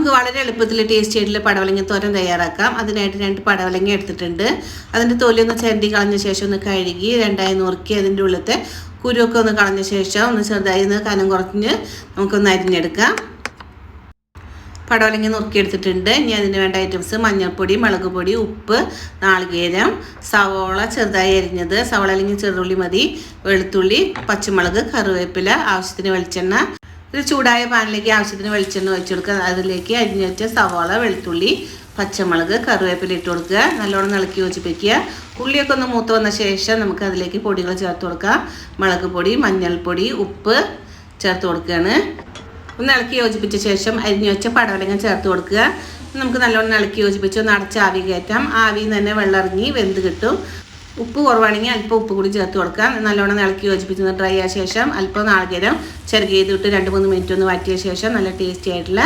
നമുക്ക് വളരെ എളുപ്പത്തിൽ ടേസ്റ്റി ആയിട്ടുള്ള പടവലങ്ങ തോരൻ തയ്യാറാക്കാം. അതിനായിട്ട് 2 പടവലങ്ങ എടുത്തിട്ടുണ്ട്. അതിൻ്റെ തൊലിയൊന്ന് ചിരണ്ടി കളഞ്ഞ ശേഷം ഒന്ന് കഴുകി രണ്ടായി നുറുക്കി അതിൻ്റെ ഉള്ളിലത്തെ കുരുവൊക്കെ ഒന്ന് കളഞ്ഞ ശേഷം ഒന്ന് ചെറുതായി കനം കുറഞ്ഞ് നമുക്കൊന്ന് അരിഞ്ഞെടുക്കാം. പടവലങ്ങ നുറുക്കിയെടുത്തിട്ടുണ്ട്. ഇനി അതിന് വേണ്ട ഐറ്റംസ് മഞ്ഞൾപ്പൊടി, മുളക് പൊടി, ഉപ്പ്, നാളികേരം, സവോള ചെറുതായി അരിഞ്ഞത്, സവോള അല്ലെങ്കിൽ ചെറുള്ളി മതി, വെളുത്തുള്ളി, പച്ചമുളക്, കറിവേപ്പില, ആവശ്യത്തിന് വെളിച്ചെണ്ണ. ഒരു ചൂടായ പാനിലേക്ക് ആവശ്യത്തിന് വെളിച്ചെണ്ണ ഒഴിച്ചു കൊടുക്കുക. അതിലേക്ക് അരിഞ്ഞു വെച്ച സവോള, വെളുത്തുള്ളി, പച്ചമുളക്, കറിവേപ്പില ഇട്ട് കൊടുക്കുക. നല്ലോണം ഇളക്കി യോജിപ്പിക്കുക. ഉള്ളിയൊക്കെ ഒന്ന് മൂത്ത് വന്ന ശേഷം നമുക്ക് അതിലേക്ക് പൊടികൾ ചേർത്ത് കൊടുക്കാം. മുളക് പൊടി, മഞ്ഞൾപ്പൊടി, ഉപ്പ് ചേർത്ത് കൊടുക്കുകയാണ്. ഒന്ന് ഇളക്കി യോജിപ്പിച്ച ശേഷം അരിഞ്ഞു വെച്ച പടവലങ്ങ ചേർത്ത് കൊടുക്കുക. നമുക്ക് നല്ലോണം ഇളക്കി യോജിപ്പിച്ച് ഒന്ന് അടച്ച് ആവി കയറ്റാം. ആവിയിൽ തന്നെ വെള്ളം ഇറങ്ങി വെന്ത് കിട്ടും. ഉപ്പ് കുറവാണെങ്കിൽ അല്പം ഉപ്പ് കൂടി ചേർത്ത് കൊടുക്കാം. നല്ലോണം ഇളക്കി യോജിപ്പിച്ച് ഡ്രൈ ആയ ശേഷം അല്പം നാളികേരം ചെറുകിയതിട്ട് 2-3 മിനിറ്റ് ഒന്ന് വറ്റിയ ശേഷം നല്ല ടേസ്റ്റി ആയിട്ടുള്ള